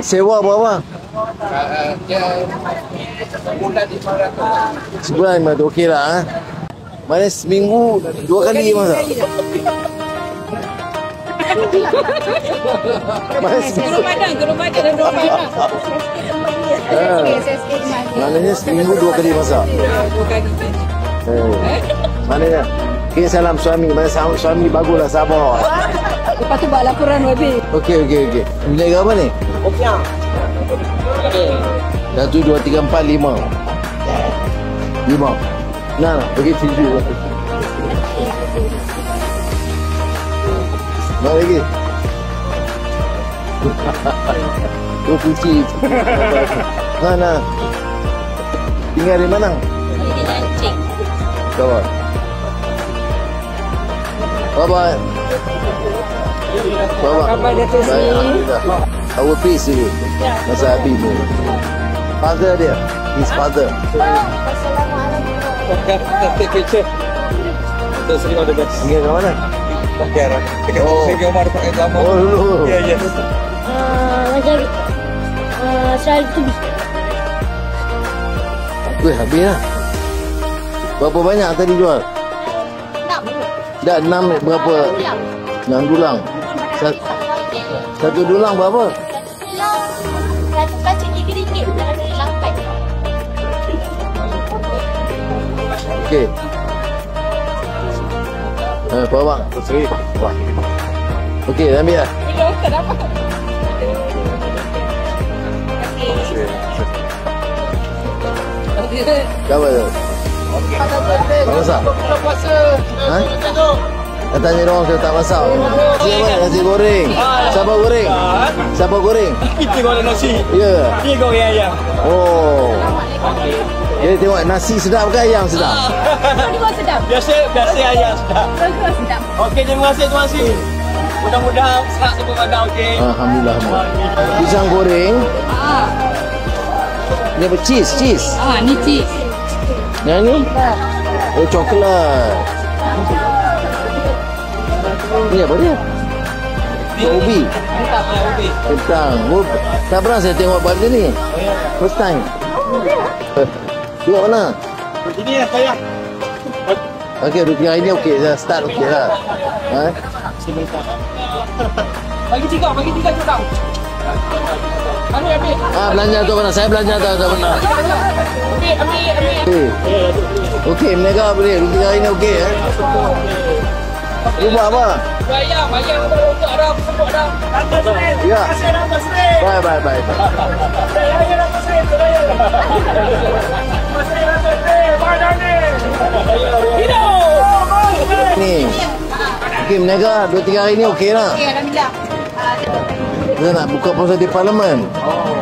Sewa berapa? Sebulan 500. Okey lah. Mana seminggu 2 kali masak? Ke rumah dia dan rumah Maknanya seminggu 2 kali masak. 2 kali. Maknanya kirim salam suami. Mana suami baguslah, sabar. Lepas tu buat laporan WB. Okey. Menjaga apa ni? Opiang. 1, 2, 3, 4, 5. 5. Nah, bagi 7. Mana lagi? Oh, kunci. Mana? Tinggal di mana? Di Lancing. Kawan. Bye. Khabar dia tu sini. Alhamdulillah. Our peace dulu. Masa Habib pun. Father dia. His father. Take picture. Terus sering order guys. Tinggal kat mana? Bakar. Dekat Segi Omar pakai lama. Oh, dulu. Ya. Macam selalu tu. Weh, habis lah. Berapa banyak tadi jual? 6. Dah 6 berapa? 6 dulang. Satu dulang berapa? Satu kacang RM3 dalam 8. Okey. Apa bang? Seri. Wah. Okey, dah ambil lah. Berapa tu? Tak masak? Ha? Katanya orang kata tak masak. Nasi apa? Nasi goreng. Siapa goreng? Siapa goreng? Kita goreng nasi. Ya. Dia goreng ayam. Oh. Jadi tengok nasi sedap ke ayam sedap? Dua sedap. Biasa ayam sedap. Dua sedap. Okey, terima kasih. Mudah-mudahan senang semua pada okey. Alhamdulillah. Pisang goreng. Ni apa? Cheese. Ni cheese. Yang ni? Oh, coklat. Ni apa dia? Ubi. Kentang. Oh, tak pernah saya tengok buat macam ni. First time. Duduk mana? Ini ya saya. Okey, roti hari ni okey. Dah start okey lah. Ha? Bagi tiga juga. Ambil. Belanja tu mana? Saya belanja tu mana? Ambil. Okey, mereka boleh. Roti hari ni okey eh. Lu buat apa? Ayam untuk Arab, sebut dah. Ya. Bye. Ni. Okey, mereka 2-3 hari ni okey lah. Okey, alhamdulillah. Kita nak buka puasa di parlimen. Oh.